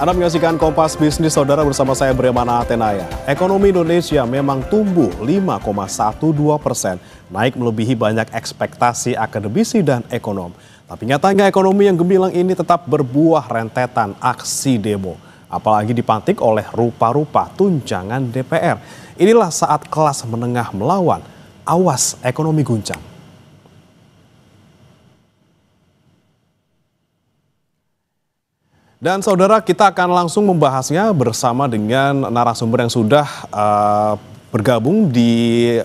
Anda menyaksikan Kompas Bisnis, saudara, bersama saya Bremana Atenaya. Ekonomi Indonesia memang tumbuh 5,12%, naik melebihi banyak ekspektasi akademisi dan ekonom. Tapi nyatanya ekonomi yang gemilang ini tetap berbuah rentetan aksi demo. Apalagi dipantik oleh rupa-rupa tunjangan DPR. Inilah saat kelas menengah melawan. Awas ekonomi guncang. Dan saudara, kita akan langsung membahasnya bersama dengan narasumber yang sudah bergabung di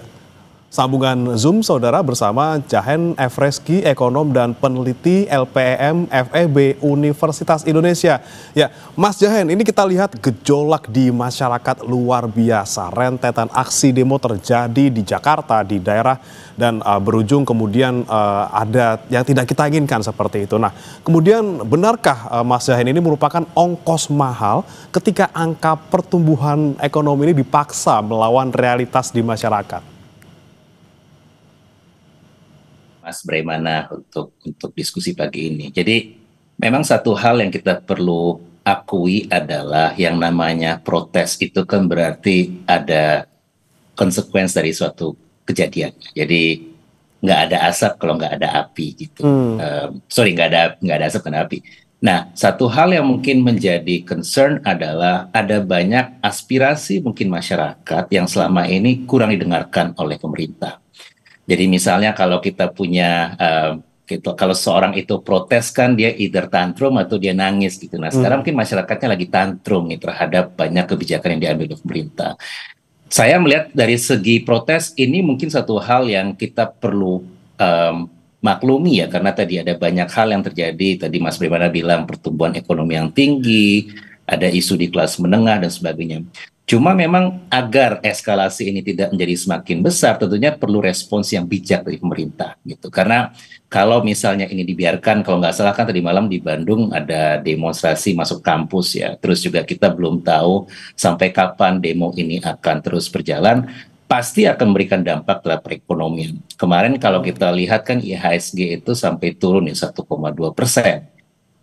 sambungan Zoom, saudara, bersama Jahen Efreski, ekonom dan peneliti LPEM FEB Universitas Indonesia. Ya, Mas Jahen, ini kita lihat gejolak di masyarakat luar biasa. Rentetan aksi demo terjadi di Jakarta, di daerah, dan berujung kemudian ada yang tidak kita inginkan seperti itu. Nah, kemudian benarkah Mas Jahen ini merupakan ongkos mahal ketika angka pertumbuhan ekonomi ini dipaksa melawan realitas di masyarakat? Mas Bremana untuk diskusi pagi ini. Jadi memang satu hal yang kita perlu akui adalah yang namanya protes itu kan berarti ada konsekuensi dari suatu kejadian. Jadi nggak ada asap kalau nggak ada api gitu. Nggak ada asap karena api. Nah, satu hal yang mungkin menjadi concern adalah ada banyak aspirasi mungkin masyarakat yang selama ini kurang didengarkan oleh pemerintah. Jadi misalnya kalau kita punya, kalau seorang itu protes kan dia either tantrum atau dia nangis gitu. Nah sekarang mungkin masyarakatnya lagi tantrum nih terhadap banyak kebijakan yang diambil oleh pemerintah. Saya melihat dari segi protes ini mungkin satu hal yang kita perlu maklumi ya. Karena tadi ada banyak hal yang terjadi. Tadi Mas Bremana bilang pertumbuhan ekonomi yang tinggi, ada isu di kelas menengah dan sebagainya. Cuma memang agar eskalasi ini tidak menjadi semakin besar, tentunya perlu respons yang bijak dari pemerintah gitu. Karena kalau misalnya ini dibiarkan, kalau nggak salah kan tadi malam di Bandung ada demonstrasi masuk kampus ya. Terus juga kita belum tahu sampai kapan demo ini akan terus berjalan. Pasti akan memberikan dampak terhadap perekonomian. Kemarin kalau kita lihat kan IHSG itu sampai turun ya 1,2%.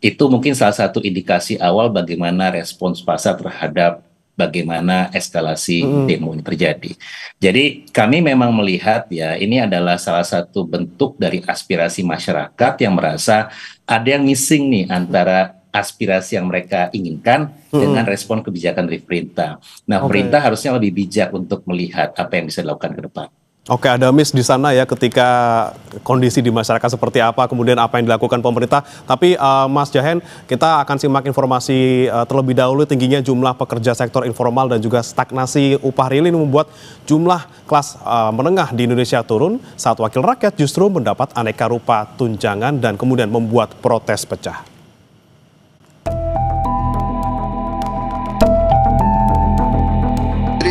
Itu mungkin salah satu indikasi awal bagaimana respons pasar terhadap bagaimana eskalasi demo ini terjadi. Jadi kami memang melihat ya ini adalah salah satu bentuk dari aspirasi masyarakat yang merasa ada yang missing nih antara aspirasi yang mereka inginkan dengan respon kebijakan dari pemerintah. Nah, pemerintah harusnya lebih bijak untuk melihat apa yang bisa dilakukan ke depan. Oke, ada miss di sana ya ketika kondisi di masyarakat seperti apa, kemudian apa yang dilakukan pemerintah. Tapi Mas Jahen, kita akan simak informasi terlebih dahulu. Tingginya jumlah pekerja sektor informal dan juga stagnasi upah real ini membuat jumlah kelas menengah di Indonesia turun saat wakil rakyat justru mendapat aneka rupa tunjangan dan kemudian membuat protes pecah. Jadi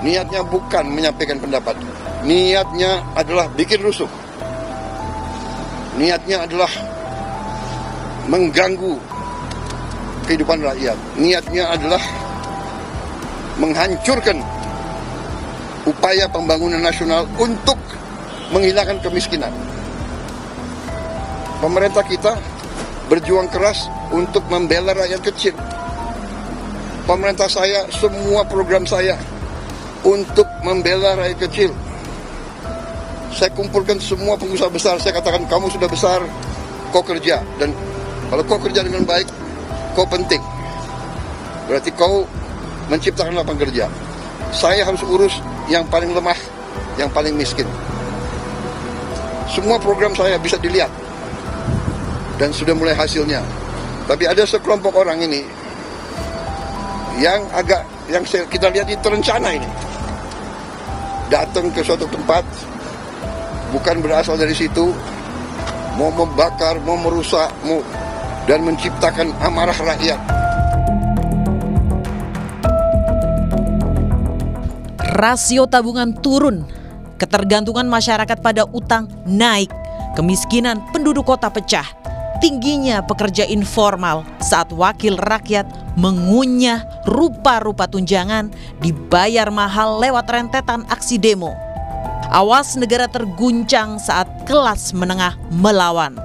niatnya bukan menyampaikan pendapat. Niatnya adalah bikin rusuh. Niatnya adalah mengganggu kehidupan rakyat. Niatnya adalah menghancurkan upaya pembangunan nasional untuk menghilangkan kemiskinan. Pemerintah kita berjuang keras untuk membela rakyat kecil. Pemerintah saya, semua program saya untuk membela rakyat kecil. Saya kumpulkan semua pengusaha besar, saya katakan kamu sudah besar, kau kerja. Dan kalau kau kerja dengan baik, kau penting. Berarti kau menciptakan lapangan kerja. Saya harus urus yang paling lemah, yang paling miskin. Semua program saya bisa dilihat. Dan sudah mulai hasilnya. Tapi ada sekelompok orang ini yang kita lihat itu terencana ini. Datang ke suatu tempat, bukan berasal dari situ, mau membakar, mau merusak, dan menciptakan amarah rakyat. Rasio tabungan turun, ketergantungan masyarakat pada utang naik, kemiskinan penduduk kota pecah, tingginya pekerja informal saat wakil rakyat mengunyah rupa-rupa tunjangan dibayar mahal lewat rentetan aksi demo. Awas negara terguncang saat kelas menengah melawan.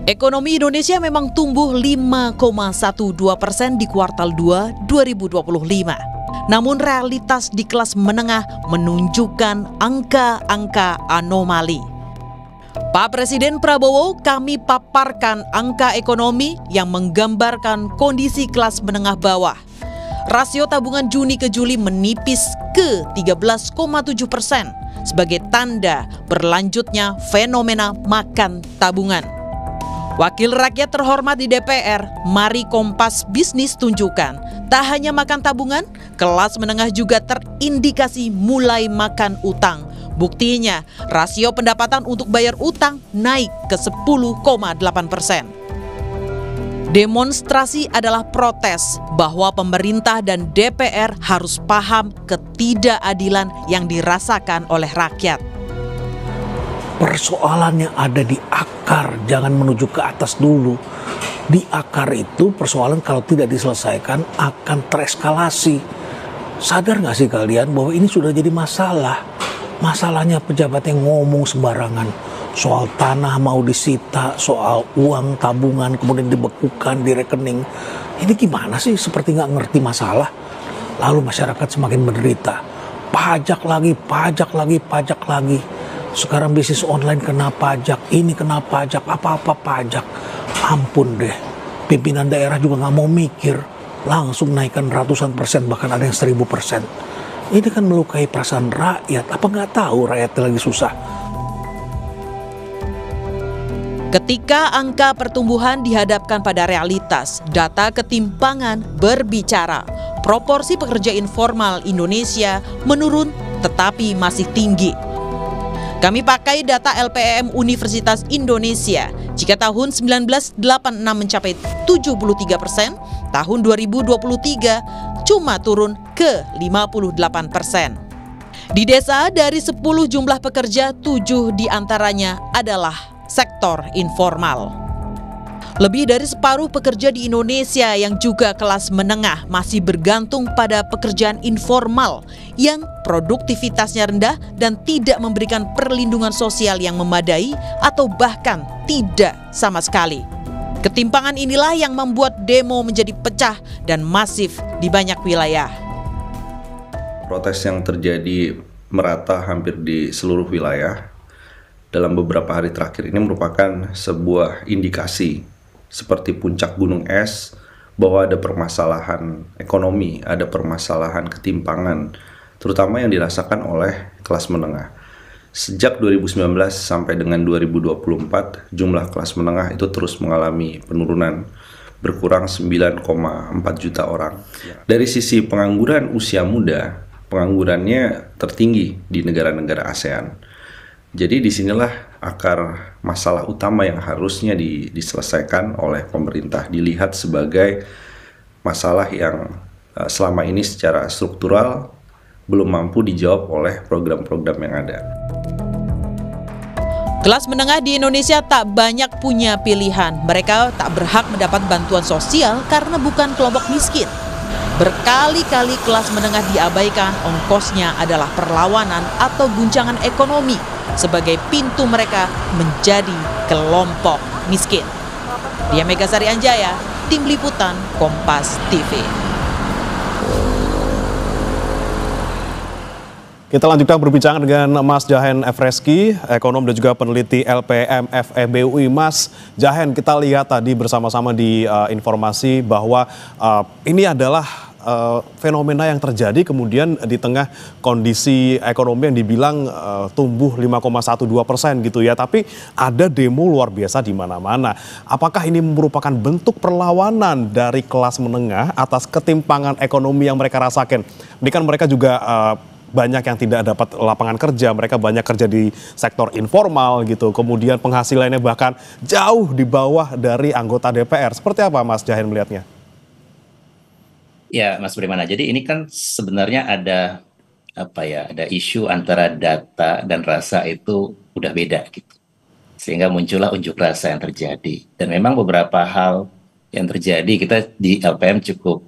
Ekonomi Indonesia memang tumbuh 5,12% di kuartal 2 2025. Namun realitas di kelas menengah menunjukkan angka-angka anomali. Pak Presiden Prabowo, kami paparkan angka ekonomi yang menggambarkan kondisi kelas menengah bawah. Rasio tabungan Juni ke Juli menipis ke 13,7% sebagai tanda berlanjutnya fenomena makan tabungan. Wakil rakyat terhormat di DPR, mari Kompas Bisnis tunjukkan, tak hanya makan tabungan, kelas menengah juga terindikasi mulai makan utang. Buktinya, rasio pendapatan untuk bayar utang naik ke 10,8%. Demonstrasi adalah protes bahwa pemerintah dan DPR harus paham ketidakadilan yang dirasakan oleh rakyat. Persoalannya ada di akar, jangan menuju ke atas dulu. Di akar itu persoalan kalau tidak diselesaikan akan tereskalasi. Sadar nggak sih kalian bahwa ini sudah jadi masalah? Masalahnya pejabat yang ngomong sembarangan. Soal tanah mau disita, soal uang tabungan kemudian dibekukan di rekening. Ini gimana sih, seperti nggak ngerti masalah. Lalu masyarakat semakin menderita. Pajak lagi, pajak lagi, pajak lagi. Sekarang bisnis online kena pajak, ini kena pajak, apa-apa pajak. Ampun deh, pimpinan daerah juga nggak mau mikir. Langsung naikkan ratusan persen, bahkan ada yang 1000%. Ini kan melukai perasaan rakyat. Apa nggak tahu rakyat lagi susah? Ketika angka pertumbuhan dihadapkan pada realitas, data ketimpangan berbicara. Proporsi pekerja informal Indonesia menurun tetapi masih tinggi. Kami pakai data LPM Universitas Indonesia. Jika tahun 1986 mencapai 73%, tahun 2023 cuma turun ke 58%. Di desa dari 10 jumlah pekerja, 7 diantaranya adalah sektor informal. Lebih dari separuh pekerja di Indonesia yang juga kelas menengah masih bergantung pada pekerjaan informal yang produktivitasnya rendah dan tidak memberikan perlindungan sosial yang memadai atau bahkan tidak sama sekali. Ketimpangan inilah yang membuat demo menjadi pecah dan masif di banyak wilayah. Protes yang terjadi merata hampir di seluruh wilayah dalam beberapa hari terakhir ini merupakan sebuah indikasi seperti puncak gunung es bahwa ada permasalahan ekonomi, ada permasalahan ketimpangan, terutama yang dirasakan oleh kelas menengah. Sejak 2019 sampai dengan 2024, jumlah kelas menengah itu terus mengalami penurunan, berkurang 9,4 juta orang. Dari sisi pengangguran usia muda, penganggurannya tertinggi di negara-negara ASEAN. Jadi disinilah akar masalah utama yang harusnya diselesaikan oleh pemerintah, dilihat sebagai masalah yang selama ini secara struktural belum mampu dijawab oleh program-program yang ada. Kelas menengah di Indonesia tak banyak punya pilihan. Mereka tak berhak mendapat bantuan sosial karena bukan kelompok miskin. Berkali-kali kelas menengah diabaikan, ongkosnya adalah perlawanan atau guncangan ekonomi sebagai pintu mereka menjadi kelompok miskin. Dia Megasari Anjaya, Tim Liputan Kompas TV. Kita lanjutkan berbincang dengan Mas Jahen Efreski, ekonom dan juga peneliti LPM FEB UI. Mas Jahen, kita lihat tadi bersama-sama di informasi bahwa ini adalah fenomena yang terjadi kemudian di tengah kondisi ekonomi yang dibilang tumbuh 5,12% gitu ya. Tapi ada demo luar biasa di mana-mana. Apakah ini merupakan bentuk perlawanan dari kelas menengah atas ketimpangan ekonomi yang mereka rasakan? Ini kan mereka juga banyak yang tidak dapat lapangan kerja, mereka banyak kerja di sektor informal gitu. Kemudian penghasilannya bahkan jauh di bawah dari anggota DPR. Seperti apa Mas Jahen melihatnya? Ya, Mas Brimana. Jadi ini kan sebenarnya ada isu antara data dan rasa itu udah beda gitu. Sehingga muncullah unjuk rasa yang terjadi. Dan memang beberapa hal yang terjadi, kita di LPM cukup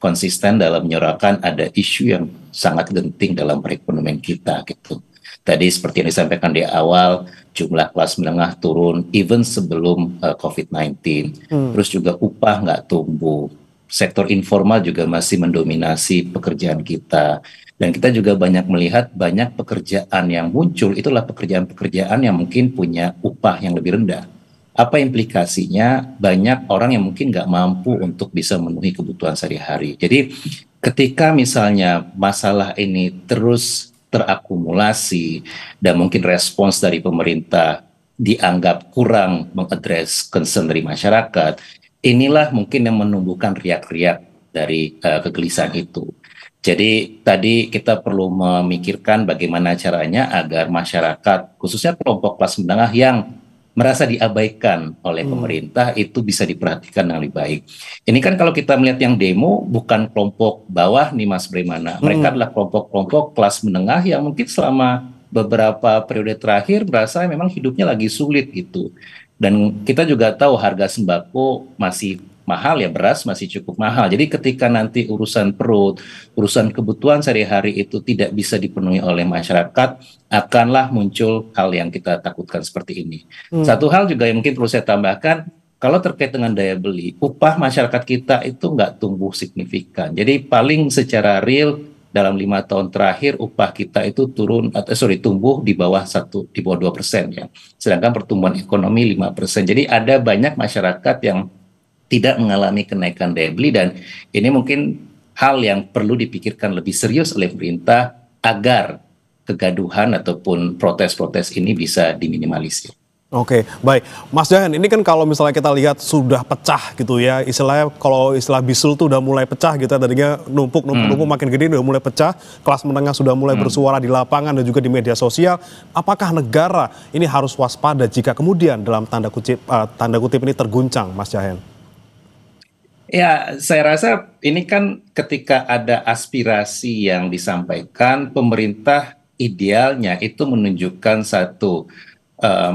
konsisten dalam menyuarakan ada isu yang sangat genting dalam perekonomian kita gitu. Tadi seperti yang disampaikan di awal, jumlah kelas menengah turun even sebelum COVID-19. Terus juga upah nggak tumbuh. Sektor informal juga masih mendominasi pekerjaan kita. Dan kita juga banyak melihat banyak pekerjaan yang muncul, itulah pekerjaan-pekerjaan yang mungkin punya upah yang lebih rendah. Apa implikasinya? Banyak orang yang mungkin nggak mampu untuk bisa memenuhi kebutuhan sehari-hari. Jadi ketika misalnya masalah ini terus terakumulasi dan mungkin respons dari pemerintah dianggap kurang mengadres concern dari masyarakat, inilah mungkin yang menumbuhkan riak-riak dari kegelisahan itu. Jadi tadi kita perlu memikirkan bagaimana caranya agar masyarakat, khususnya kelompok kelas menengah yang merasa diabaikan oleh pemerintah itu bisa diperhatikan dengan lebih baik. Ini kan kalau kita melihat yang demo bukan kelompok bawah nih Mas Bremana. Mereka adalah kelompok-kelompok kelas menengah yang mungkin selama beberapa periode terakhir merasa memang hidupnya lagi sulit gitu. Dan kita juga tahu harga sembako masih mahal ya, beras masih cukup mahal. Jadi ketika nanti urusan perut, urusan kebutuhan sehari-hari itu tidak bisa dipenuhi oleh masyarakat, akanlah muncul hal yang kita takutkan seperti ini. Satu hal juga yang mungkin perlu saya tambahkan, kalau terkait dengan daya beli, upah masyarakat kita itu nggak tumbuh signifikan. Jadi paling secara real dalam 5 tahun terakhir upah kita itu tumbuh di bawah 2% ya. Sedangkan pertumbuhan ekonomi 5%. Jadi ada banyak masyarakat yang tidak mengalami kenaikan daya beli, dan ini mungkin hal yang perlu dipikirkan lebih serius oleh pemerintah agar kegaduhan ataupun protes-protes ini bisa diminimalisir. Oke, baik. Mas Jahen, ini kan kalau misalnya kita lihat sudah pecah gitu ya, istilahnya kalau istilah bisul tuh udah mulai pecah gitu, tadinya numpuk makin gede udah mulai pecah, kelas menengah sudah mulai bersuara di lapangan dan juga di media sosial. Apakah negara ini harus waspada jika kemudian dalam tanda kutip ini terguncang, Mas Jahen? Ya, saya rasa ini kan ketika ada aspirasi yang disampaikan, pemerintah idealnya itu menunjukkan satu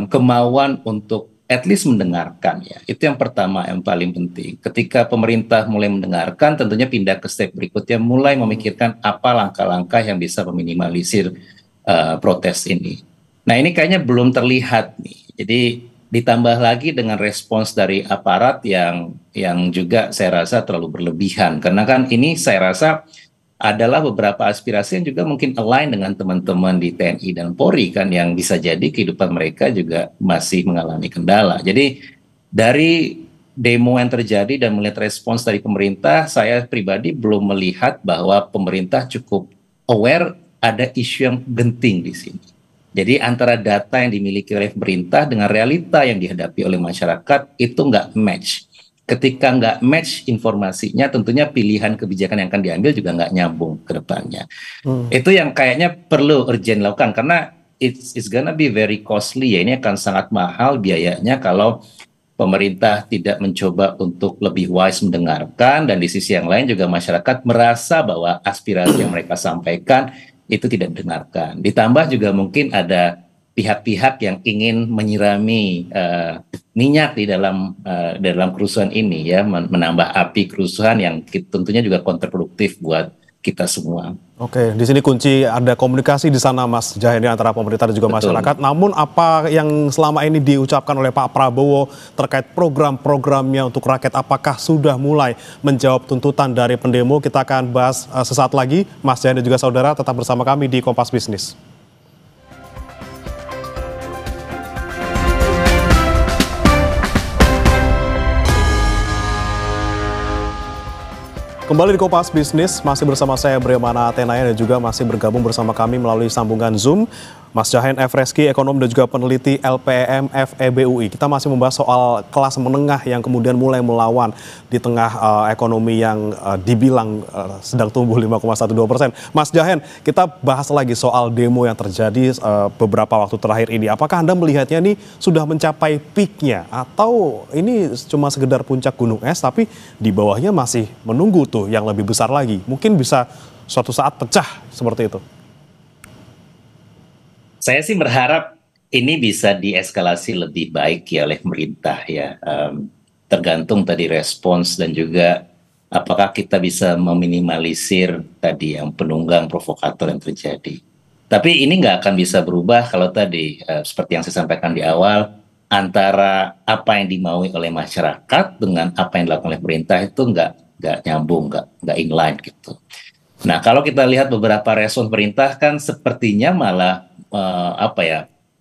kemauan untuk at least mendengarkan ya. Itu yang pertama, yang paling penting. Ketika pemerintah mulai mendengarkan, tentunya pindah ke step berikutnya, mulai memikirkan apa langkah-langkah yang bisa meminimalisir protes ini. Nah, ini kayaknya belum terlihat nih. Jadi ditambah lagi dengan respons dari aparat yang juga saya rasa terlalu berlebihan. Karena kan ini saya rasa adalah beberapa aspirasi yang juga mungkin align dengan teman-teman di TNI dan Polri kan, yang bisa jadi kehidupan mereka juga masih mengalami kendala. Jadi dari demo yang terjadi dan melihat respons dari pemerintah, saya pribadi belum melihat bahwa pemerintah cukup aware ada isu yang genting di sini. Jadi antara data yang dimiliki oleh pemerintah dengan realita yang dihadapi oleh masyarakat itu nggak match. Ketika nggak match informasinya, tentunya pilihan kebijakan yang akan diambil juga nggak nyambung ke depannya. Itu yang kayaknya perlu urgent dilakukan, karena it's gonna be very costly ya. Ini akan sangat mahal biayanya kalau pemerintah tidak mencoba untuk lebih wise mendengarkan, dan di sisi yang lain juga masyarakat merasa bahwa aspirasi yang mereka sampaikan itu tidak didengarkan. Ditambah juga mungkin ada pihak-pihak yang ingin menyirami minyak di dalam kerusuhan ini ya, menambah api kerusuhan yang tentunya juga kontraproduktif buat kita semua. Oke, di sini kunci ada komunikasi di sana, Mas Jahen, antara pemerintah dan juga masyarakat. Namun apa yang selama ini diucapkan oleh Pak Prabowo terkait program-programnya untuk rakyat, apakah sudah mulai menjawab tuntutan dari pendemo? Kita akan bahas sesaat lagi. Mas Jahen dan juga saudara tetap bersama kami di Kompas Bisnis. Kembali di Kompas Bisnis, masih bersama saya Bremana Tenaya dan juga masih bergabung bersama kami melalui sambungan Zoom Mas Jahen F. Reski, ekonom dan juga peneliti LPM FEBUI. Kita masih membahas soal kelas menengah yang kemudian mulai melawan di tengah ekonomi yang dibilang sedang tumbuh 5,12%. Mas Jahen, kita bahas lagi soal demo yang terjadi beberapa waktu terakhir ini. Apakah Anda melihatnya ini sudah mencapai peak-nya atau ini cuma sekedar puncak gunung es tapi di bawahnya masih menunggu tuh yang lebih besar lagi? Mungkin bisa suatu saat pecah seperti itu. Saya sih berharap ini bisa dieskalasi lebih baik ya oleh pemerintah ya. Tergantung tadi respons dan juga apakah kita bisa meminimalisir tadi yang penunggang provokator yang terjadi. Tapi ini nggak akan bisa berubah kalau tadi seperti yang saya sampaikan di awal, antara apa yang dimaui oleh masyarakat dengan apa yang dilakukan oleh pemerintah itu nggak nyambung, nggak inline gitu. Nah, kalau kita lihat beberapa respon pemerintah kan sepertinya malah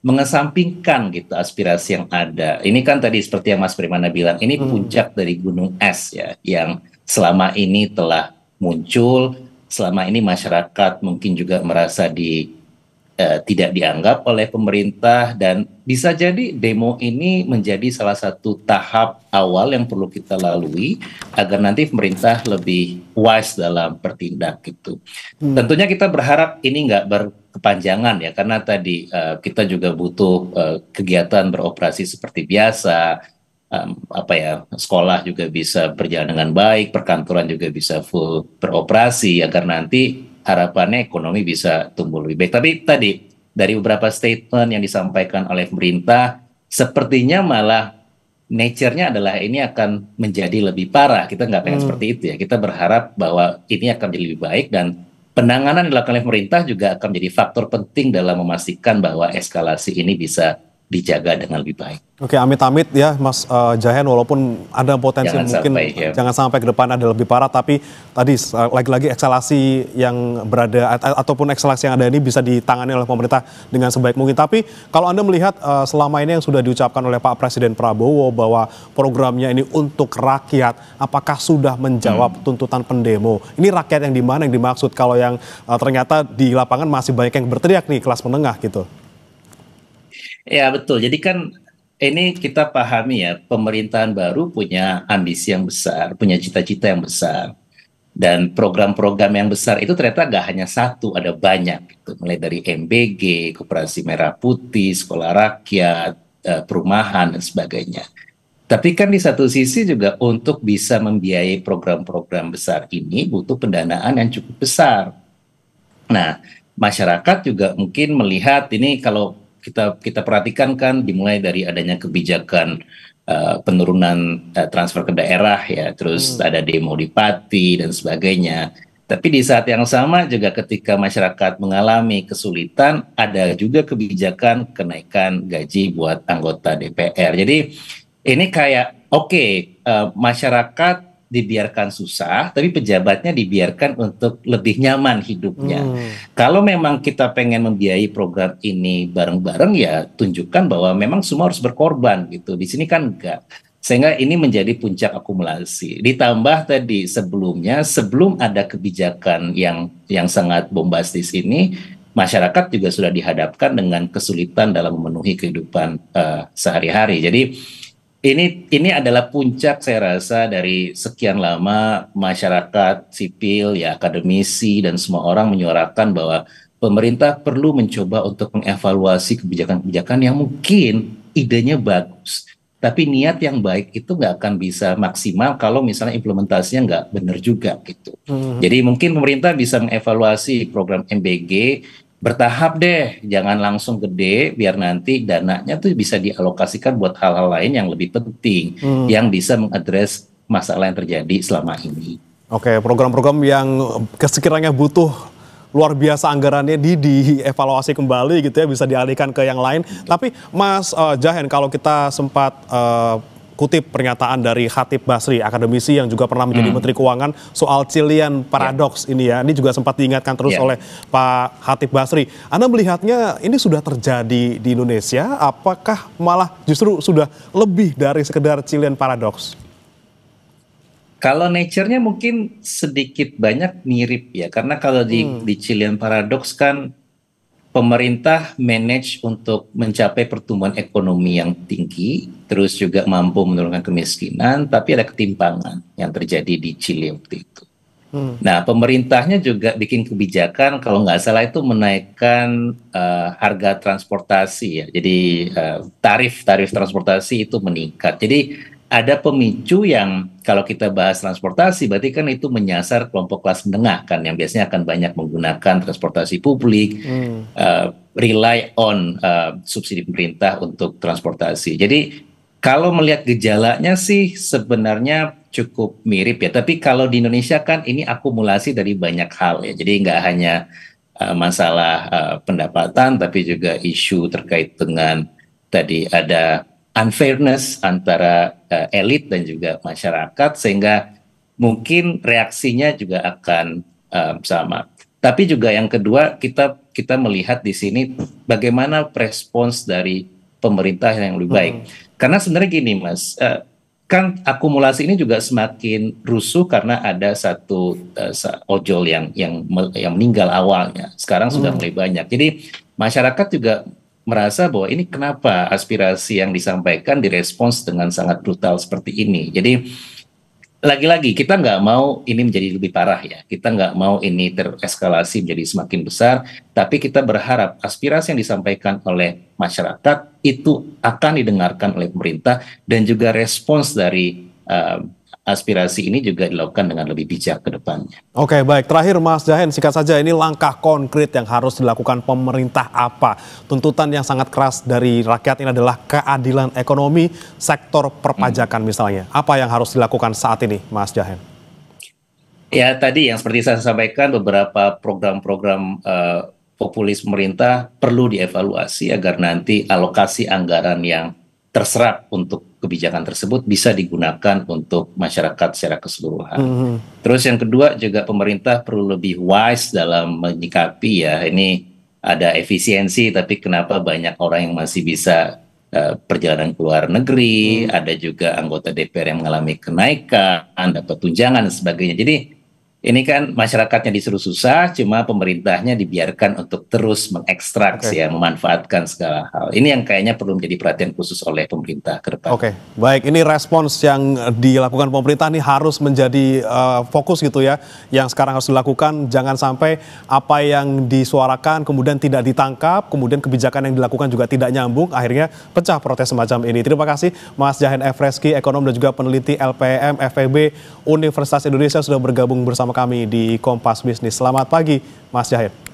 mengesampingkan gitu aspirasi yang ada. Ini kan tadi seperti yang Mas Primana bilang, ini puncak dari gunung es ya, yang selama ini telah muncul, selama ini masyarakat mungkin juga merasa tidak dianggap oleh pemerintah, dan bisa jadi demo ini menjadi salah satu tahap awal yang perlu kita lalui agar nanti pemerintah lebih wise dalam bertindak gitu. Tentunya kita berharap ini nggak berkepanjangan ya, karena tadi kita juga butuh kegiatan beroperasi seperti biasa, sekolah juga bisa berjalan dengan baik, perkantoran juga bisa full beroperasi agar nanti harapannya ekonomi bisa tumbuh lebih baik. Tapi tadi dari beberapa statement yang disampaikan oleh pemerintah, sepertinya malah nature-nya adalah ini akan menjadi lebih parah. Kita nggak pengen seperti itu ya. Kita berharap bahwa ini akan menjadi lebih baik, dan penanganan yang dilakukan oleh pemerintah juga akan menjadi faktor penting dalam memastikan bahwa eskalasi ini bisa dijaga dengan lebih baik. Oke, amit-amit ya Mas Jahen, walaupun ada potensi jangan sampai ke depan ada lebih parah, tapi tadi lagi-lagi ekskalasi yang berada ataupun ekskalasi yang ada ini bisa ditangani oleh pemerintah dengan sebaik mungkin. Tapi kalau Anda melihat selama ini yang sudah diucapkan oleh Pak Presiden Prabowo bahwa programnya ini untuk rakyat, apakah sudah menjawab tuntutan pendemo? Ini rakyat yang di mana yang dimaksud kalau yang ternyata di lapangan masih banyak yang berteriak nih, kelas menengah gitu? Ya betul, jadi kan ini kita pahami ya, pemerintahan baru punya ambisi yang besar, punya cita-cita yang besar. Dan program-program yang besar itu ternyata gak hanya satu, ada banyak gitu. Mulai dari MBG, Koperasi Merah Putih, Sekolah Rakyat, perumahan dan sebagainya. Tapi kan di satu sisi juga untuk bisa membiayai program-program besar ini butuh pendanaan yang cukup besar. Nah, masyarakat juga mungkin melihat ini, kalau kita perhatikan kan dimulai dari adanya kebijakan penurunan transfer ke daerah ya, terus ada demo di Pati dan sebagainya. Tapi di saat yang sama juga ketika masyarakat mengalami kesulitan, ada juga kebijakan kenaikan gaji buat anggota DPR. Jadi ini kayak masyarakat dibiarkan susah, tapi pejabatnya dibiarkan untuk lebih nyaman hidupnya. Kalau memang kita pengen membiayai program ini bareng-bareng, ya tunjukkan bahwa memang semua harus berkorban gitu. Di sini kan enggak. Sehingga ini menjadi puncak akumulasi. Ditambah tadi sebelumnya, sebelum ada kebijakan yang sangat bombastis ini, masyarakat juga sudah dihadapkan dengan kesulitan dalam memenuhi kehidupan sehari-hari. Jadi ini adalah puncak saya rasa dari sekian lama masyarakat sipil ya, akademisi dan semua orang menyuarakan bahwa pemerintah perlu mencoba untuk mengevaluasi kebijakan-kebijakan yang mungkin idenya bagus, tapi niat yang baik itu nggak akan bisa maksimal kalau misalnya implementasinya nggak benar juga gitu. Jadi mungkin pemerintah bisa mengevaluasi program MBG, bertahap deh, jangan langsung gede, biar nanti dananya tuh bisa dialokasikan buat hal-hal lain yang lebih penting, yang bisa mengadres masalah yang terjadi selama ini. Oke, program-program yang sekiranya butuh luar biasa anggarannya dievaluasi kembali gitu ya, bisa dialihkan ke yang lain. Tapi Mas Jahen, kalau kita sempat kutip pernyataan dari Khatib Basri, akademisi yang juga pernah menjadi Menteri Keuangan, soal Chilean Paradox ini ya. Ini juga sempat diingatkan terus oleh Pak Khatib Basri. Anda melihatnya ini sudah terjadi di Indonesia, apakah malah justru sudah lebih dari sekedar Chilean Paradox? Kalau nature-nya mungkin sedikit banyak mirip ya, karena kalau di Chilean Paradox kan pemerintah manage untuk mencapai pertumbuhan ekonomi yang tinggi, terus juga mampu menurunkan kemiskinan, tapi ada ketimpangan yang terjadi di Chile waktu itu. Nah, pemerintahnya juga bikin kebijakan, kalau nggak salah itu menaikkan harga transportasi ya. Jadi tarif transportasi itu meningkat. Jadi ada pemicu yang kalau kita bahas transportasi berarti kan itu menyasar kelompok kelas menengah kan, yang biasanya akan banyak menggunakan transportasi publik, rely on subsidi pemerintah untuk transportasi. Jadi kalau melihat gejalanya sih sebenarnya cukup mirip ya, tapi kalau di Indonesia kan ini akumulasi dari banyak hal ya, jadi nggak hanya masalah pendapatan, tapi juga isu terkait dengan tadi ada unfairness antara elit dan juga masyarakat, sehingga mungkin reaksinya juga akan sama. Tapi juga yang kedua, kita melihat di sini bagaimana respons dari pemerintah yang lebih baik. Karena sebenarnya gini, Mas, kan akumulasi ini juga semakin rusuh karena ada satu ojol yang meninggal awalnya. Sekarang sudah mulai banyak. Jadi masyarakat juga merasa bahwa ini kenapa aspirasi yang disampaikan direspons dengan sangat brutal seperti ini. Jadi lagi-lagi kita nggak mau ini menjadi lebih parah ya. Kita nggak mau ini tereskalasi menjadi semakin besar. Tapi kita berharap aspirasi yang disampaikan oleh masyarakat itu akan didengarkan oleh pemerintah, dan juga respons dari aspirasi ini juga dilakukan dengan lebih bijak ke depannya. Oke, baik. Terakhir Mas Jahen, singkat saja, ini langkah konkret yang harus dilakukan pemerintah apa? Tuntutan yang sangat keras dari rakyat ini adalah keadilan ekonomi sektor perpajakan misalnya. Apa yang harus dilakukan saat ini, Mas Jahen? Ya, tadi yang seperti saya sampaikan, beberapa program-program populis pemerintah perlu dievaluasi agar nanti alokasi anggaran yang terserap untuk kebijakan tersebut bisa digunakan untuk masyarakat secara keseluruhan. Terus yang kedua juga pemerintah perlu lebih wise dalam menyikapi ya, ini ada efisiensi tapi kenapa banyak orang yang masih bisa perjalanan ke luar negeri, ada juga anggota DPR yang mengalami kenaikan, dapat tunjangan dan sebagainya. Jadi ini kan masyarakatnya disuruh susah, cuma pemerintahnya dibiarkan untuk terus mengekstraksi, memanfaatkan segala hal. Ini yang kayaknya perlu menjadi perhatian khusus oleh pemerintah ke depan. Oke, baik. Ini respons yang dilakukan pemerintah ini harus menjadi fokus gitu ya. Yang sekarang harus dilakukan, jangan sampai apa yang disuarakan kemudian tidak ditangkap, kemudian kebijakan yang dilakukan juga tidak nyambung, akhirnya pecah protes semacam ini. Terima kasih Mas Jahen Efreski, ekonom dan juga peneliti LPM FEB Universitas Indonesia sudah bergabung bersama kami di Kompas Bisnis. Selamat pagi Mas Jahen.